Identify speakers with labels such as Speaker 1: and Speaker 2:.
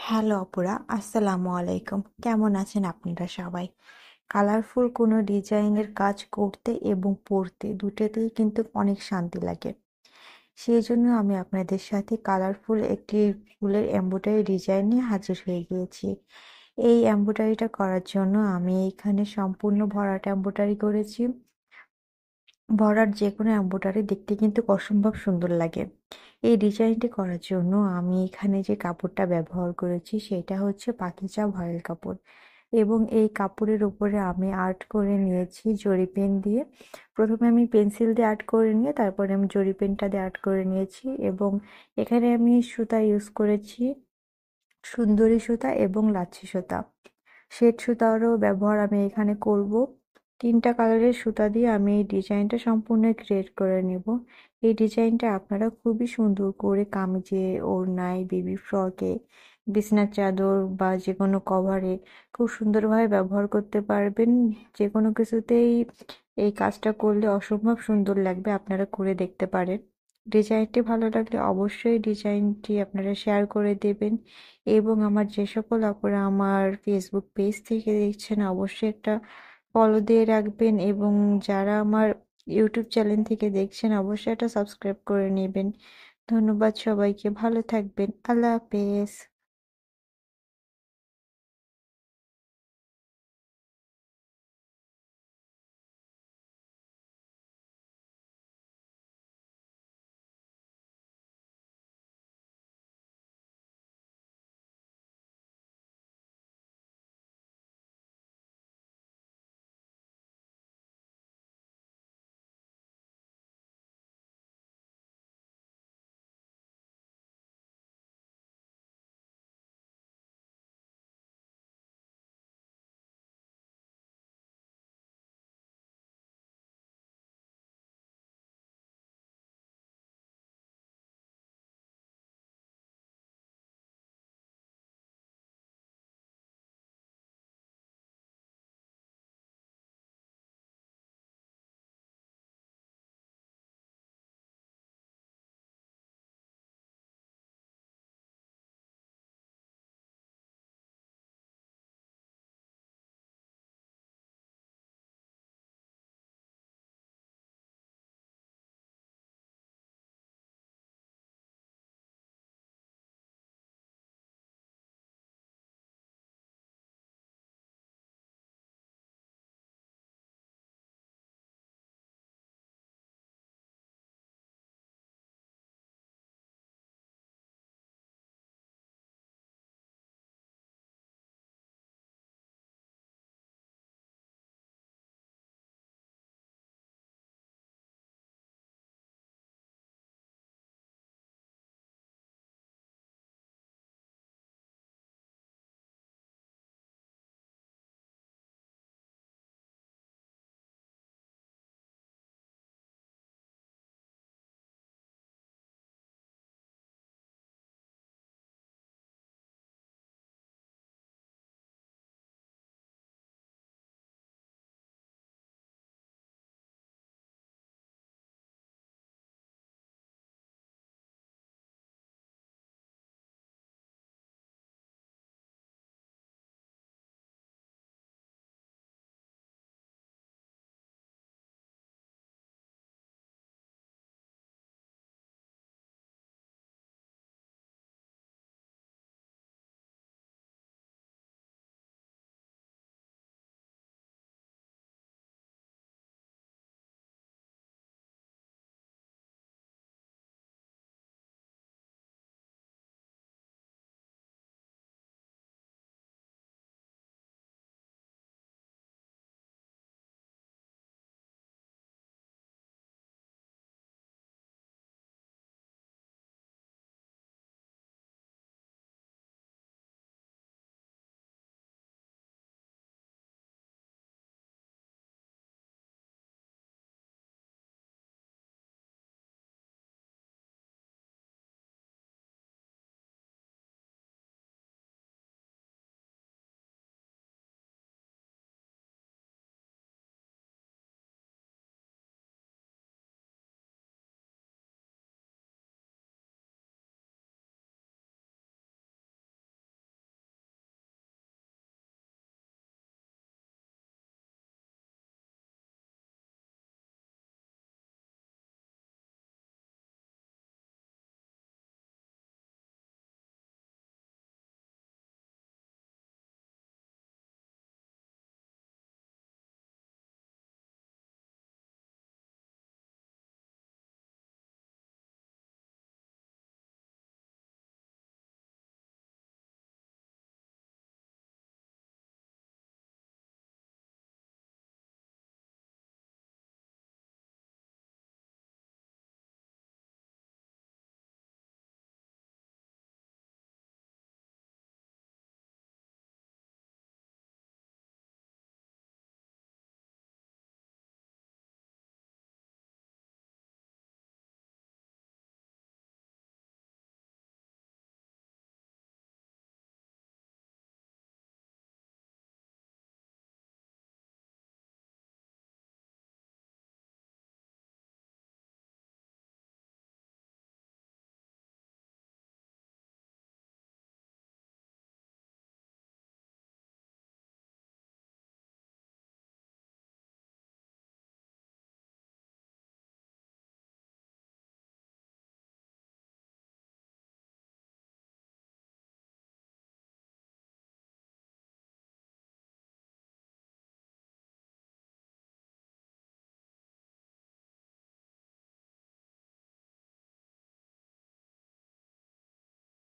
Speaker 1: Hello অপুরা, আসসালামু আলাইকুম। কেমন আছেন আপনারা সবাই? কালারফুল কোনো ডিজাইনের কাজ করতে এবং পড়তে দুটোতেই কিন্তু অনেক শান্তি লাগে। সেই জন্য আমি আপনাদের সাথে কালারফুল একটি ফুলের এমব্রয়ডারি ডিজাইন নিয়ে হাজির হয়ে গিয়েছি। এই এমব্রয়ডারিটা করার জন্য আমি এখানে সম্পূর্ণ ভরাট এমব্রয়ডারি করেছি। ভরাট যে কোনো এমব্রয়ডারি দেখতে কিন্তু অসম্ভব সুন্দর লাগে। এই ডিজাইনটি করার জন্য আমি এখানে যে কাপড়টা ব্যবহার করেছি সেটা হচ্ছে পাকিজা ভয়েল কাপড়, এবং এই কাপড়ের উপরে আমি আর্ট করে নিয়েছি জরি পেন দিয়ে। প্রথমে আমি পেন্সিল দিয়ে আর্ট করে নিয়ে তারপরে আমি জরি পেনটা দিয়ে আর্ট করে নিয়েছি, এবং এখানে আমি সুতা ইউজ করেছি সুন্দরী সুতা এবং লাচ্ছি সুতা। শেড সুতারও ব্যবহার আমি এখানে করব। 3টা কালারের সুতা দিয়ে আমি এই ডিজাইনটা সম্পূর্ণ ক্রিয়েট করে নেব। এই ডিজাইনটা আপনারা খুবই সুন্দর করে কামিজে, ওড়নায়, বেবি ফ্রকে, বিছনার চাদর বা যে কোনো কভারে খুব সুন্দরভাবে ব্যবহার করতে পারবেন। যে কোনো কিছুতেই এই কাজটা করলে অসম্ভব সুন্দর লাগবে, আপনারা করে দেখতে পারেন। ডিজাইনটি ভালো লাগলে অবশ্যই ডিজাইনটি আপনারা শেয়ার করে দেবেন, এবং আমার যে সকল আপুরা আমার ফেসবুক পেজ থেকে দেখছেন অবশ্যই একটা ফলো দিয়ে রাখবেন, এবং যারা আমার ইউটিউব চ্যানেল থেকে দেখছেন অবশ্যই একটা সাবস্ক্রাইব করে নেবেন। ধন্যবাদ সবাইকে, ভালো থাকবেন, আল্লাহ হাফেজ।